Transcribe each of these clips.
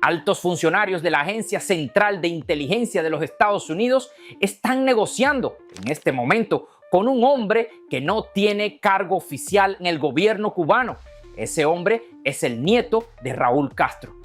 Altos funcionarios de la Agencia Central de Inteligencia de los Estados Unidos están negociando en este momento con un hombre que no tiene cargo oficial en el gobierno cubano. Ese hombre es el nieto de Raúl Castro.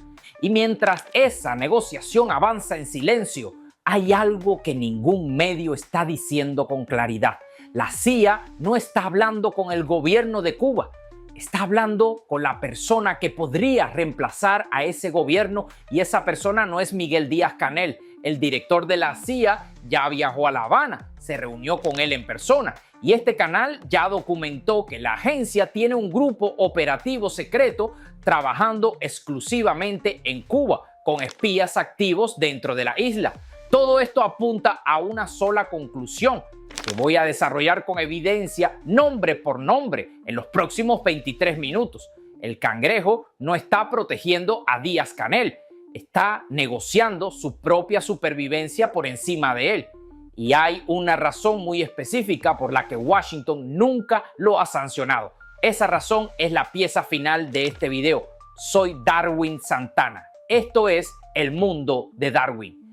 Y mientras esa negociación avanza en silencio, hay algo que ningún medio está diciendo con claridad. La CIA no está hablando con el gobierno de Cuba. Está hablando con la persona que podría reemplazar a ese gobierno, y esa persona no es Miguel Díaz-Canel. El director de la CIA ya viajó a La Habana, se reunió con él en persona, y este canal ya documentó que la agencia tiene un grupo operativo secreto trabajando exclusivamente en Cuba, con espías activos dentro de la isla. Todo esto apunta a una sola conclusión, que voy a desarrollar con evidencia nombre por nombre en los próximos 23 minutos. El Cangrejo no está protegiendo a Díaz-Canel, está negociando su propia supervivencia por encima de él. Y hay una razón muy específica por la que Washington nunca lo ha sancionado. Esa razón es la pieza final de este video. Soy Darwin Santana. Esto es El Mundo de Darwin.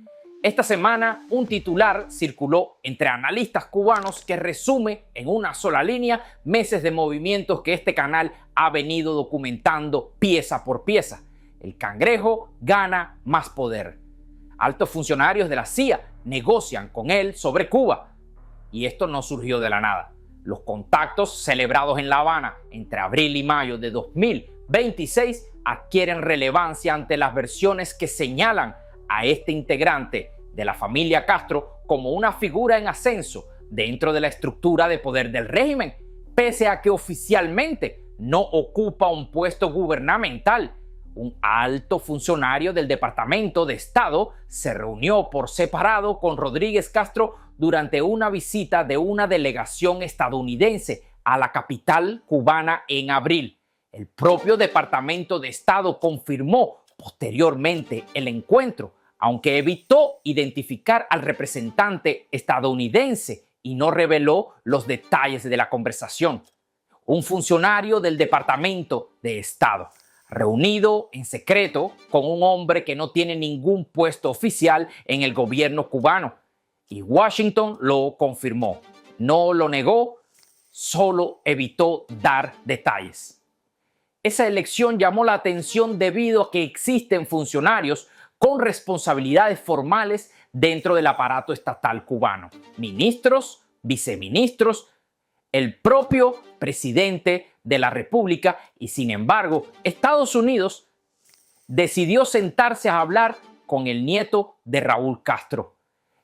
Esta semana un titular circuló entre analistas cubanos que resume en una sola línea meses de movimientos que este canal ha venido documentando pieza por pieza. El Cangrejo gana más poder. Altos funcionarios de la CIA negocian con él sobre Cuba. Y esto no surgió de la nada. Los contactos celebrados en La Habana entre abril y mayo de 2026 adquieren relevancia ante las versiones que señalan a este integrante de la familia Castro como una figura en ascenso dentro de la estructura de poder del régimen, pese a que oficialmente no ocupa un puesto gubernamental. Un alto funcionario del Departamento de Estado se reunió por separado con Rodríguez Castro durante una visita de una delegación estadounidense a la capital cubana en abril. El propio Departamento de Estado confirmó posteriormente el encuentro, aunque evitó identificar al representante estadounidense y no reveló los detalles de la conversación. Un funcionario del Departamento de Estado, reunido en secreto con un hombre que no tiene ningún puesto oficial en el gobierno cubano. Y Washington lo confirmó. No lo negó, solo evitó dar detalles. Esa elección llamó la atención debido a que existen funcionarios con responsabilidades formales dentro del aparato estatal cubano. Ministros, viceministros, el propio presidente de la República, y sin embargo, Estados Unidos decidió sentarse a hablar con el nieto de Raúl Castro.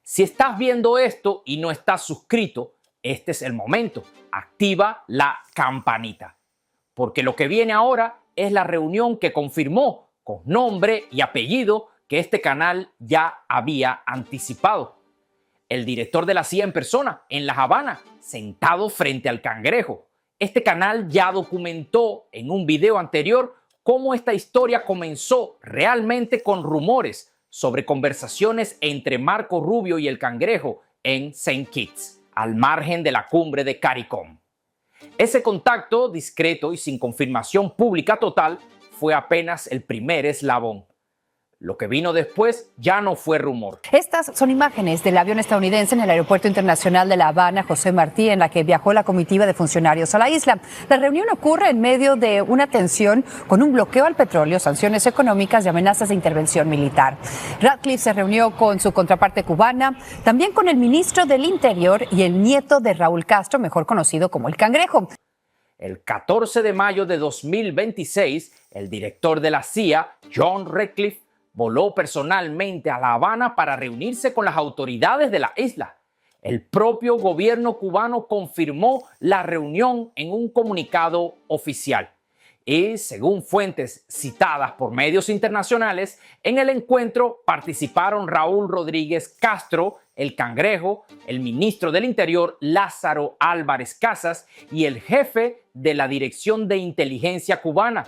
Si estás viendo esto y no estás suscrito, este es el momento. Activa la campanita, porque lo que viene ahora es la reunión que confirmó con nombre y apellido que este canal ya había anticipado. El director de la CIA en persona, en La Habana, sentado frente al Cangrejo. Este canal ya documentó en un video anterior cómo esta historia comenzó realmente con rumores sobre conversaciones entre Marco Rubio y el Cangrejo en St. Kitts, al margen de la cumbre de CARICOM. Ese contacto discreto y sin confirmación pública total fue apenas el primer eslabón. Lo que vino después ya no fue rumor. Estas son imágenes del avión estadounidense en el Aeropuerto Internacional de La Habana, José Martí, en la que viajó la comitiva de funcionarios a la isla. La reunión ocurre en medio de una tensión con un bloqueo al petróleo, sanciones económicas y amenazas de intervención militar. Ratcliffe se reunió con su contraparte cubana, también con el ministro del Interior y el nieto de Raúl Castro, mejor conocido como el Cangrejo. El 14 de mayo de 2026, el director de la CIA, John Ratcliffe, voló personalmente a La Habana para reunirse con las autoridades de la isla. El propio gobierno cubano confirmó la reunión en un comunicado oficial. Y según fuentes citadas por medios internacionales, en el encuentro participaron Raúl Rodríguez Castro, el Cangrejo, el ministro del Interior Lázaro Álvarez Casas y el jefe de la Dirección de Inteligencia cubana.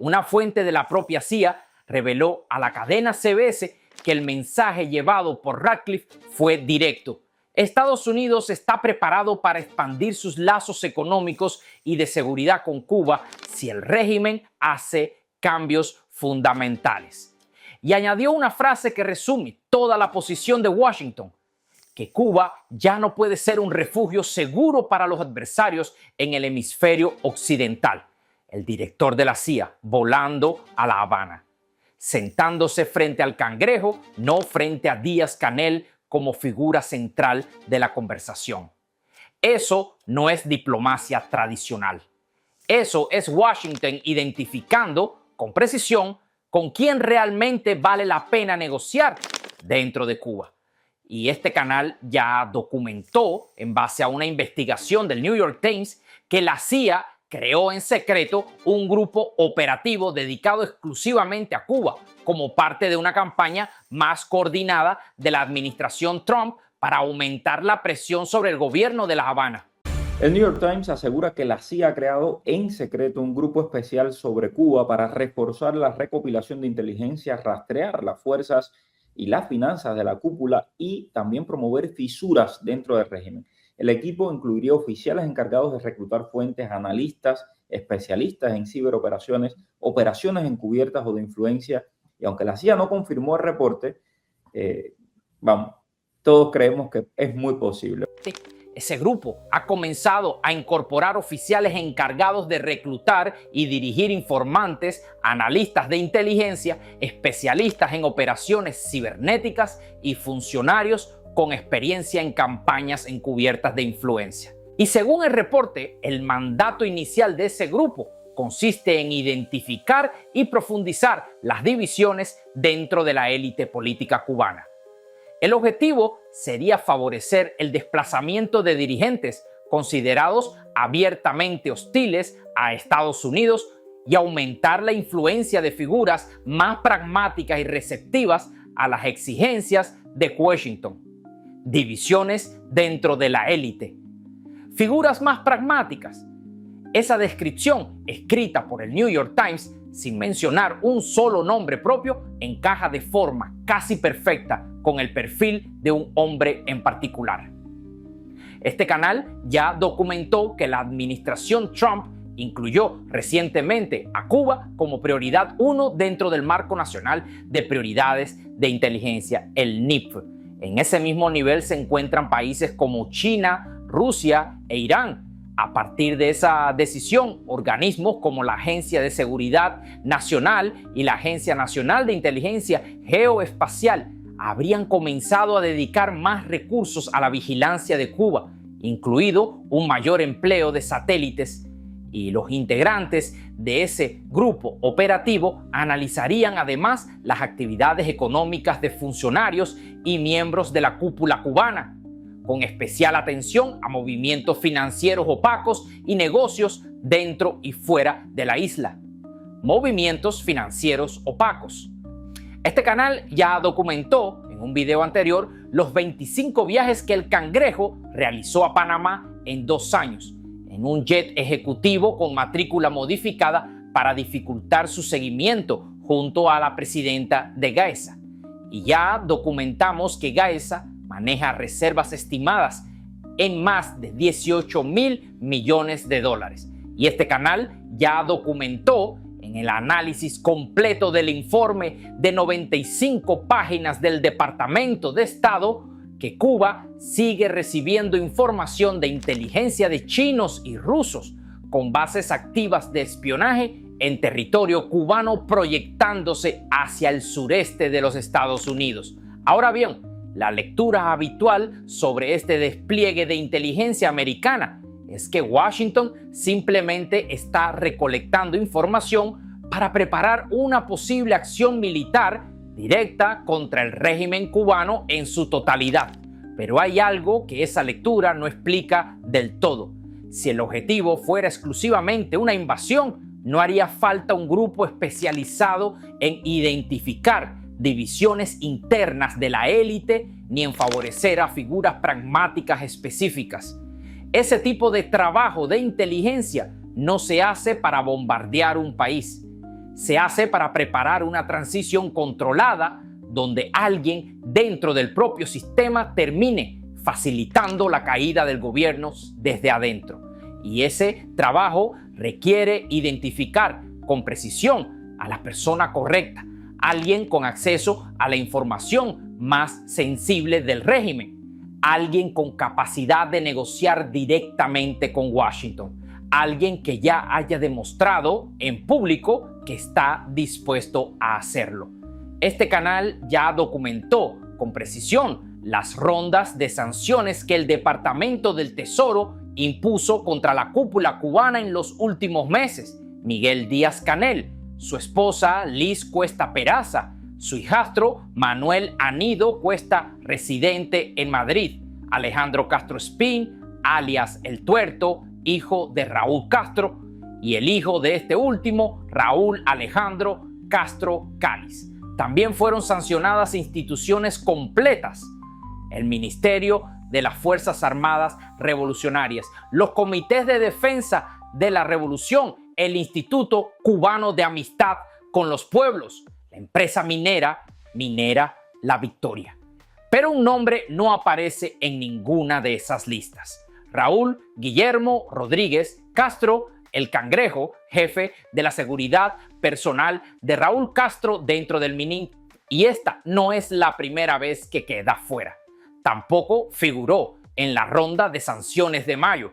Una fuente de la propia CIA reveló a la cadena CBS que el mensaje llevado por Ratcliffe fue directo. Estados Unidos está preparado para expandir sus lazos económicos y de seguridad con Cuba si el régimen hace cambios fundamentales. y añadió una frase que resume toda la posición de Washington: que Cuba ya no puede ser un refugio seguro para los adversarios en el hemisferio occidental. El director de la CIA volando a La Habana, sentándose frente al cangrejo, no frente a Díaz-Canel como figura central de la conversación. Eso no es diplomacia tradicional. Eso es Washington identificando con precisión con quién realmente vale la pena negociar dentro de Cuba. Y este canal ya documentó, en base a una investigación del New York Times, que la CIA creó en secreto un grupo operativo dedicado exclusivamente a Cuba, como parte de una campaña más coordinada de la administración Trump para aumentar la presión sobre el gobierno de La Habana. El New York Times asegura que la CIA ha creado en secreto un grupo especial sobre Cuba para reforzar la recopilación de inteligencia, rastrear las fuerzas y las finanzas de la cúpula y también promover fisuras dentro del régimen. El equipo incluiría oficiales encargados de reclutar fuentes, analistas, especialistas en ciberoperaciones, operaciones encubiertas o de influencia. Y aunque la CIA no confirmó el reporte, todos creemos que es muy posible. Ese grupo ha comenzado a incorporar oficiales encargados de reclutar y dirigir informantes, analistas de inteligencia, especialistas en operaciones cibernéticas y funcionarios con experiencia en campañas encubiertas de influencia. Y según el reporte, el mandato inicial de ese grupo consiste en identificar y profundizar las divisiones dentro de la élite política cubana. El objetivo sería favorecer el desplazamiento de dirigentes considerados abiertamente hostiles a Estados Unidos y aumentar la influencia de figuras más pragmáticas y receptivas a las exigencias de Washington. Divisiones dentro de la élite. Figuras más pragmáticas. Esa descripción, escrita por el New York Times, sin mencionar un solo nombre propio, encaja de forma casi perfecta con el perfil de un hombre en particular. Este canal ya documentó que la administración Trump incluyó recientemente a Cuba como prioridad 1 dentro del marco nacional de prioridades de inteligencia, el NIP. En ese mismo nivel se encuentran países como China, Rusia e Irán. A partir de esa decisión, organismos como la Agencia de Seguridad Nacional y la Agencia Nacional de Inteligencia Geoespacial habrían comenzado a dedicar más recursos a la vigilancia de Cuba, incluido un mayor empleo de satélites, y los integrantes de ese grupo operativo analizarían además las actividades económicas de funcionarios y miembros de la cúpula cubana, con especial atención a movimientos financieros opacos y negocios dentro y fuera de la isla. Movimientos financieros opacos. Este canal ya documentó en un video anterior los 25 viajes que el Cangrejo realizó a Panamá en 2 años, en un jet ejecutivo con matrícula modificada para dificultar su seguimiento junto a la presidenta de Gaesa. Y ya documentamos que Gaesa maneja reservas estimadas en más de 18.000 millones de dólares. Y este canal ya documentó en el análisis completo del informe de 95 páginas del Departamento de Estado que Cuba sigue recibiendo información de inteligencia de chinos y rusos con bases activas de espionaje en territorio cubano proyectándose hacia el sureste de los Estados Unidos. Ahora bien, la lectura habitual sobre este despliegue de inteligencia americana es que Washington simplemente está recolectando información para preparar una posible acción militar directa contra el régimen cubano en su totalidad. Pero hay algo que esa lectura no explica del todo. Si el objetivo fuera exclusivamente una invasión, no haría falta un grupo especializado en identificar divisiones internas de la élite ni en favorecer a figuras pragmáticas específicas. Ese tipo de trabajo de inteligencia no se hace para bombardear un país. Se hace para preparar una transición controlada donde alguien dentro del propio sistema termine facilitando la caída del gobierno desde adentro. Y ese trabajo requiere identificar con precisión a la persona correcta, alguien con acceso a la información más sensible del régimen, alguien con capacidad de negociar directamente con Washington, alguien que ya haya demostrado en público que está dispuesto a hacerlo. Este canal ya documentó con precisión las rondas de sanciones que el Departamento del Tesoro impuso contra la cúpula cubana en los últimos meses. Miguel Díaz-Canel, su esposa Liz Cuesta Peraza, su hijastro Manuel Anido Cuesta, residente en Madrid, Alejandro Castro Espín, alias El Tuerto, hijo de Raúl Castro, y el hijo de este último, Raúl Alejandro Castro Cáliz. También fueron sancionadas instituciones completas: el Ministerio de las Fuerzas Armadas Revolucionarias, los Comités de Defensa de la Revolución, el Instituto Cubano de Amistad con los Pueblos, la empresa minera La Victoria. Pero un nombre no aparece en ninguna de esas listas: Raúl Guillermo Rodríguez Castro, el Cangrejo, jefe de la seguridad personal de Raúl Castro dentro del MININT. Y esta no es la primera vez que queda fuera. Tampoco figuró en la ronda de sanciones de mayo.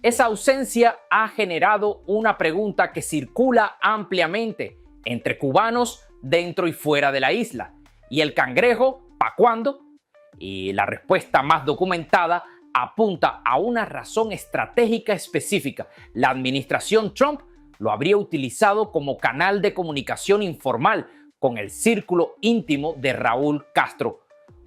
Esa ausencia ha generado una pregunta que circula ampliamente entre cubanos dentro y fuera de la isla. ¿Y el Cangrejo, pa' cuándo? Y la respuesta más documentada apunta a una razón estratégica específica. La administración Trump lo habría utilizado como canal de comunicación informal con el círculo íntimo de Raúl Castro.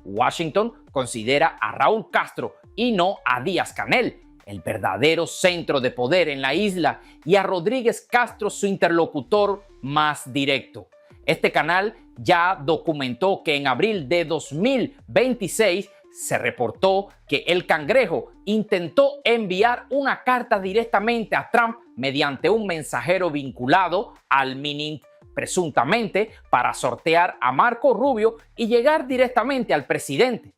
Washington considera a Raúl Castro y no a Díaz-Canel el verdadero centro de poder en la isla, y a Rodríguez Castro su interlocutor más directo. Este canal ya documentó que en abril de 2026 se reportó que el Cangrejo intentó enviar una carta directamente a Trump mediante un mensajero vinculado al MININT, presuntamente para sortear a Marco Rubio y llegar directamente al presidente.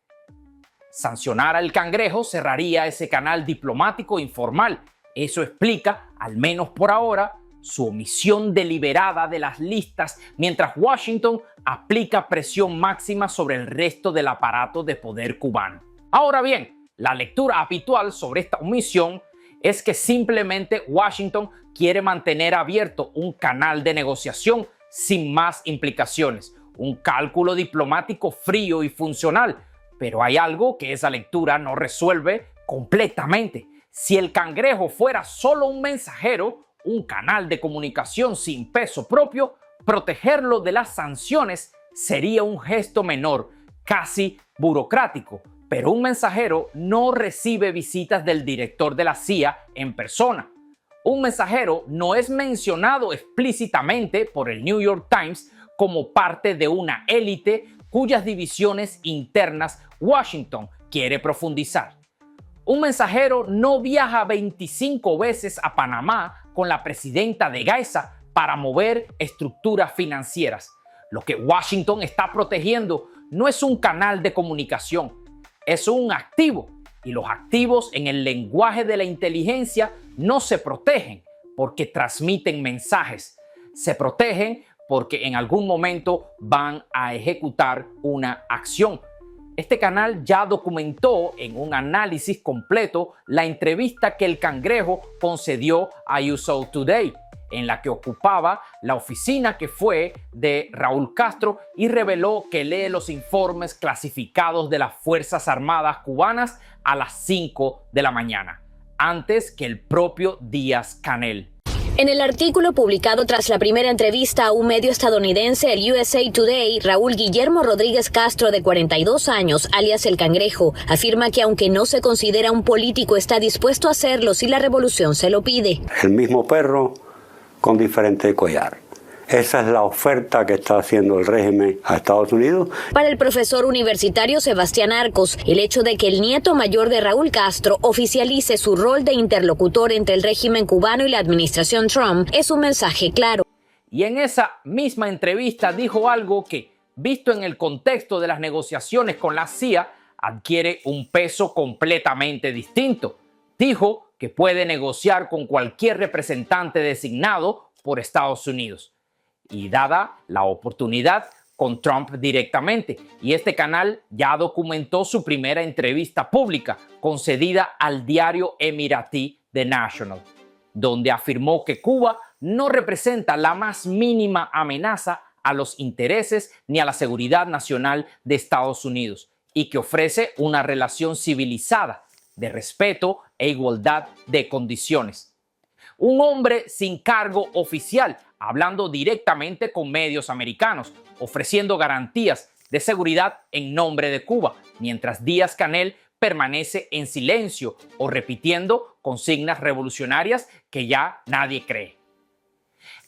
Sancionar al Cangrejo cerraría ese canal diplomático informal. Eso explica, al menos por ahora, su omisión deliberada de las listas, mientras Washington aplica presión máxima sobre el resto del aparato de poder cubano. Ahora bien, la lectura habitual sobre esta omisión es que simplemente Washington quiere mantener abierto un canal de negociación sin más implicaciones, un cálculo diplomático frío y funcional. Pero hay algo que esa lectura no resuelve completamente. Si el Cangrejo fuera solo un mensajero, un canal de comunicación sin peso propio, protegerlo de las sanciones sería un gesto menor, casi burocrático. Pero un mensajero no recibe visitas del director de la CIA en persona. Un mensajero no es mencionado explícitamente por el New York Times como parte de una élite cuyas divisiones internas Washington quiere profundizar. Un mensajero no viaja 25 veces a Panamá con la presidenta de Gaesa para mover estructuras financieras. Lo que Washington está protegiendo no es un canal de comunicación, es un activo. Y los activos en el lenguaje de la inteligencia no se protegen porque transmiten mensajes. Se protegen porque en algún momento van a ejecutar una acción. Este canal ya documentó en un análisis completo la entrevista que el Cangrejo concedió a USA Today, en la que ocupaba la oficina que fue de Raúl Castro, y reveló que lee los informes clasificados de las Fuerzas Armadas cubanas a las 5 de la mañana, antes que el propio Díaz-Canel. En el artículo publicado tras la primera entrevista a un medio estadounidense, el USA Today, Raúl Guillermo Rodríguez Castro, de 42 años, alias El Cangrejo, afirma que aunque no se considera un político, está dispuesto a hacerlo si la revolución se lo pide. El mismo perro con diferente collar. Esa es la oferta que está haciendo el régimen a Estados Unidos. Para el profesor universitario Sebastián Arcos, el hecho de que el nieto mayor de Raúl Castro oficialice su rol de interlocutor entre el régimen cubano y la administración Trump es un mensaje claro. Y en esa misma entrevista dijo algo que, visto en el contexto de las negociaciones con la CIA, adquiere un peso completamente distinto. Dijo que puede negociar con cualquier representante designado por Estados Unidos. y dada la oportunidad con Trump directamente. Y este canal ya documentó su primera entrevista pública concedida al diario emiratí The National, donde afirmó que Cuba no representa la más mínima amenaza a los intereses ni a la seguridad nacional de Estados Unidos y que ofrece una relación civilizada, de respeto e igualdad de condiciones. Un hombre sin cargo oficial, hablando directamente con medios americanos, ofreciendo garantías de seguridad en nombre de Cuba, mientras Díaz-Canel permanece en silencio o repitiendo consignas revolucionarias que ya nadie cree.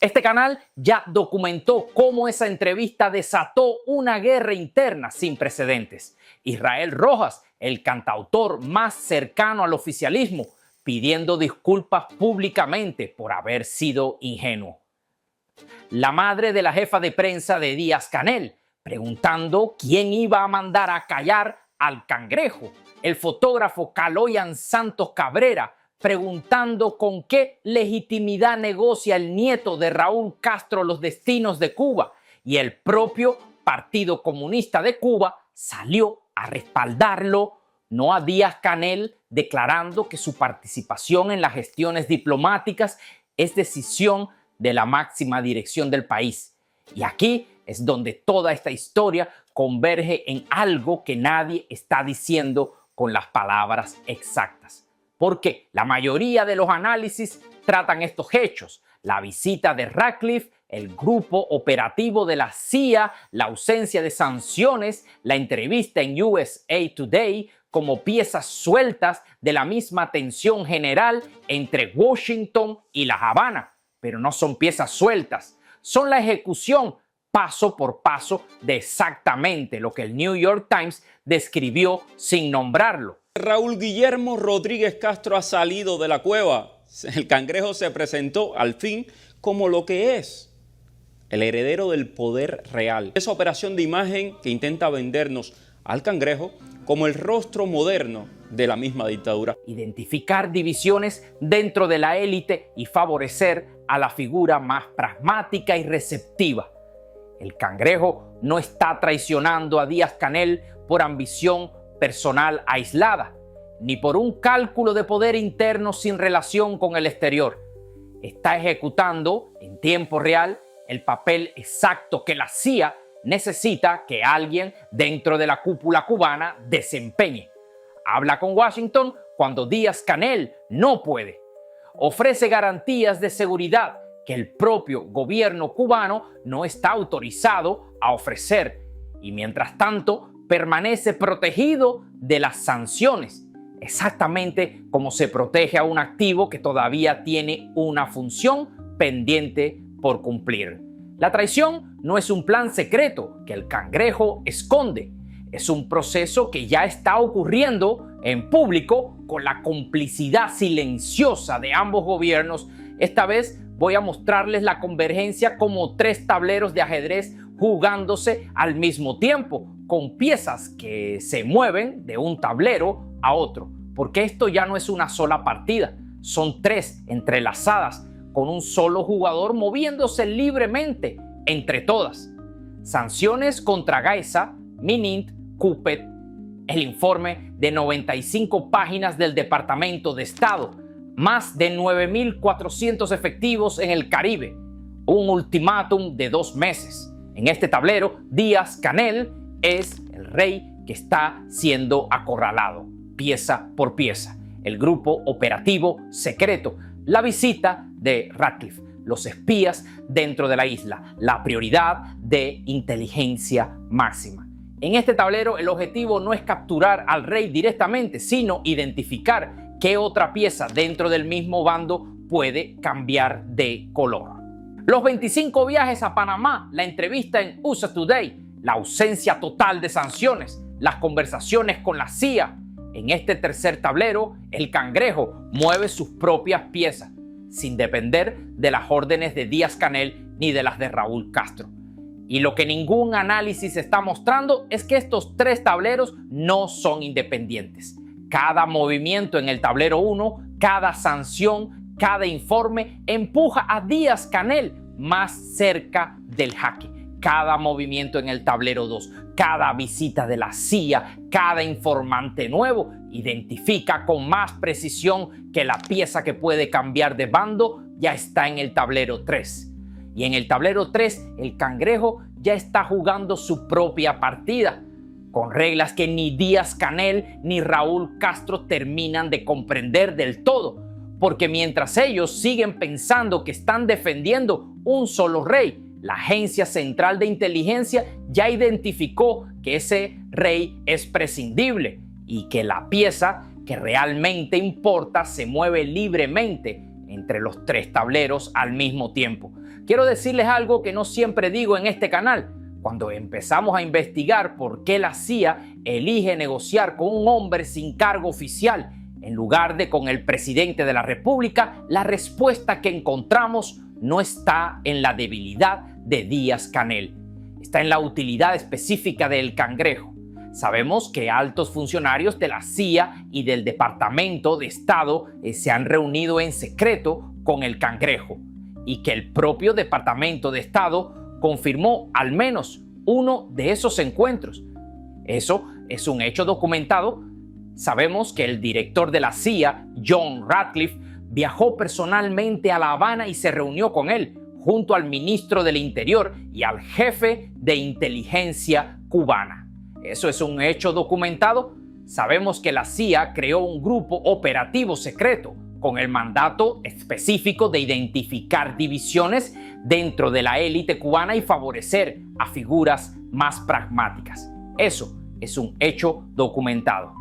Este canal ya documentó cómo esa entrevista desató una guerra interna sin precedentes. Israel Rojas, el cantautor más cercano al oficialismo, pidiendo disculpas públicamente por haber sido ingenuo. La madre de la jefa de prensa de Díaz-Canel, preguntando quién iba a mandar a callar al Cangrejo. El fotógrafo Kaloyan Santos Cabrera, preguntando con qué legitimidad negocia el nieto de Raúl Castro los destinos de Cuba. Y el propio Partido Comunista de Cuba salió a respaldarlo, no a Díaz-Canel, declarando que su participación en las gestiones diplomáticas es decisión de la máxima dirección del país. Y aquí es donde toda esta historia converge en algo que nadie está diciendo con las palabras exactas. Porque la mayoría de los análisis tratan estos hechos: la visita de Ratcliffe, el grupo operativo de la CIA, la ausencia de sanciones, la entrevista en USA Today, como piezas sueltas de la misma tensión general entre Washington y La Habana. Pero no son piezas sueltas, son la ejecución paso por paso de exactamente lo que el New York Times describió sin nombrarlo. Raúl Guillermo Rodríguez Castro ha salido de la cueva. El Cangrejo se presentó al fin como lo que es: el heredero del poder real. Esa operación de imagen que intenta vendernos al Cangrejo como el rostro moderno de la misma dictadura. Identificar divisiones dentro de la élite y favorecer a la figura más pragmática y receptiva. El Cangrejo no está traicionando a Díaz-Canel por ambición personal aislada, ni por un cálculo de poder interno sin relación con el exterior. Está ejecutando en tiempo real el papel exacto que la CIA necesita que alguien dentro de la cúpula cubana desempeñe. Habla con Washington cuando Díaz-Canel no puede. Ofrece garantías de seguridad que el propio gobierno cubano no está autorizado a ofrecer, y mientras tanto permanece protegido de las sanciones, exactamente como se protege a un activo que todavía tiene una función pendiente por cumplir. La traición no es un plan secreto que el Cangrejo esconde, es un proceso que ya está ocurriendo en público con la complicidad silenciosa de ambos gobiernos. Esta vez voy a mostrarles la convergencia como tres tableros de ajedrez jugándose al mismo tiempo, con piezas que se mueven de un tablero a otro, porque esto ya no es una sola partida, son tres entrelazadas con un solo jugador moviéndose libremente entre todas. Sanciones contra Gaisa, Minint, Cupet, el informe de 95 páginas del Departamento de Estado, más de 9.400 efectivos en el Caribe, un ultimátum de 2 meses. En este tablero, Díaz-Canel es el rey que está siendo acorralado, pieza por pieza. El grupo operativo secreto, la visita de Ratcliffe, los espías dentro de la isla, la prioridad de inteligencia máxima. En este tablero el objetivo no es capturar al rey directamente, sino identificar qué otra pieza dentro del mismo bando puede cambiar de color. Los 25 viajes a Panamá, la entrevista en USA Today, la ausencia total de sanciones, las conversaciones con la CIA. En este tercer tablero, el Cangrejo mueve sus propias piezas, sin depender de las órdenes de Díaz-Canel ni de las de Raúl Castro. Y lo que ningún análisis está mostrando es que estos tres tableros no son independientes. Cada movimiento en el tablero 1, cada sanción, cada informe empuja a Díaz-Canel más cerca del jaque. Cada movimiento en el tablero 2, cada visita de la CIA, cada informante nuevo identifica con más precisión que la pieza que puede cambiar de bando ya está en el tablero 3. Y en el tablero 3, el Cangrejo ya está jugando su propia partida, con reglas que ni Díaz-Canel ni Raúl Castro terminan de comprender del todo, porque mientras ellos siguen pensando que están defendiendo un solo rey, la Agencia Central de Inteligencia ya identificó que ese rey es prescindible y que la pieza que realmente importa se mueve libremente entre los tres tableros al mismo tiempo. Quiero decirles algo que no siempre digo en este canal. Cuando empezamos a investigar por qué la CIA elige negociar con un hombre sin cargo oficial en lugar de con el presidente de la República, la respuesta que encontramos no está en la debilidad de Díaz-Canel, está en la utilidad específica del Cangrejo. Sabemos que altos funcionarios de la CIA y del Departamento de Estado se han reunido en secreto con el Cangrejo y que el propio Departamento de Estado confirmó al menos uno de esos encuentros. Eso es un hecho documentado. Sabemos que el director de la CIA, John Ratcliffe, viajó personalmente a La Habana y se reunió con él, junto al ministro del Interior y al jefe de inteligencia cubana. Eso es un hecho documentado. Sabemos que la CIA creó un grupo operativo secreto con el mandato específico de identificar divisiones dentro de la élite cubana y favorecer a figuras más pragmáticas. Eso es un hecho documentado.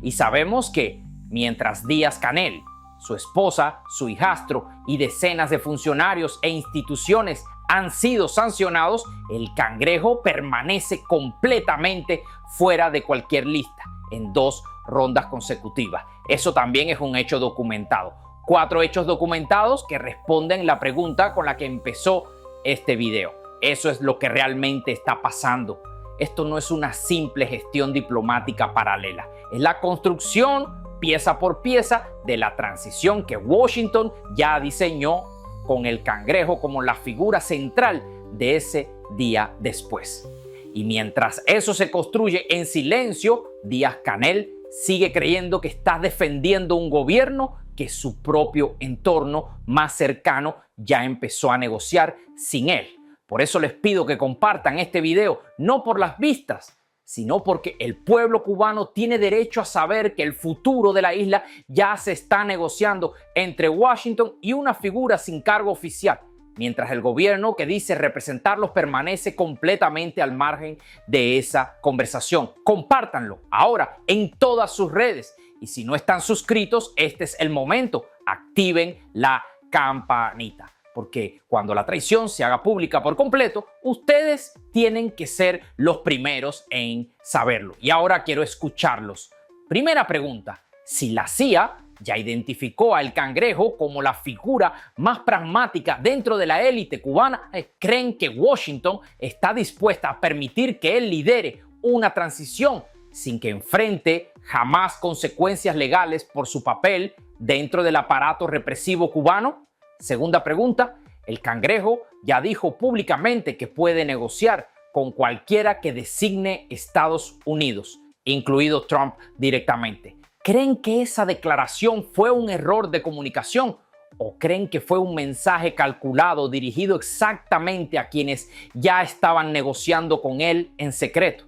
Y sabemos que mientras Díaz-Canel, su esposa, su hijastro y decenas de funcionarios e instituciones han sido sancionados, el Cangrejo permanece completamente fuera de cualquier lista en 2 rondas consecutivas. Eso también es un hecho documentado. 4 hechos documentados que responden la pregunta con la que empezó este video. Eso es lo que realmente está pasando. Esto no es una simple gestión diplomática paralela. Es la construcción pieza por pieza de la transición que Washington ya diseñó con el Cangrejo como la figura central de ese día después. Y mientras eso se construye en silencio, Díaz-Canel sigue creyendo que está defendiendo un gobierno que su propio entorno más cercano ya empezó a negociar sin él. Por eso les pido que compartan este video, no por las vistas, sino porque el pueblo cubano tiene derecho a saber que el futuro de la isla ya se está negociando entre Washington y una figura sin cargo oficial, mientras el gobierno que dice representarlos permanece completamente al margen de esa conversación. Compártanlo ahora en todas sus redes y si no están suscritos, este es el momento. Activen la campanita, porque cuando la traición se haga pública por completo, ustedes tienen que ser los primeros en saberlo. Y ahora quiero escucharlos. Primera pregunta: si la CIA ya identificó al Cangrejo como la figura más pragmática dentro de la élite cubana, ¿creen que Washington está dispuesta a permitir que él lidere una transición sin que enfrente jamás consecuencias legales por su papel dentro del aparato represivo cubano? Segunda pregunta: el Cangrejo ya dijo públicamente que puede negociar con cualquiera que designe Estados Unidos, incluido Trump directamente. ¿Creen que esa declaración fue un error de comunicación o creen que fue un mensaje calculado dirigido exactamente a quienes ya estaban negociando con él en secreto?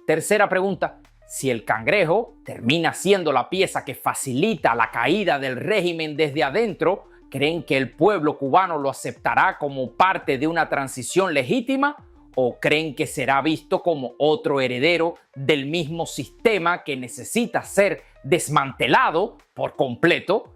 Tercera pregunta: si el Cangrejo termina siendo la pieza que facilita la caída del régimen desde adentro, ¿creen que el pueblo cubano lo aceptará como parte de una transición legítima? ¿O creen que será visto como otro heredero del mismo sistema que necesita ser desmantelado por completo?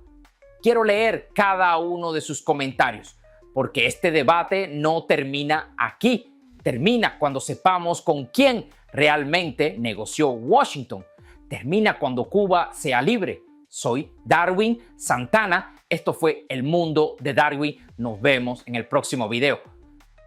Quiero leer cada uno de sus comentarios, porque este debate no termina aquí. Termina cuando sepamos con quién realmente negoció Washington. Termina cuando Cuba sea libre. Soy Darwin Santana. Esto fue El Mundo de Darwin. Nos vemos en el próximo video.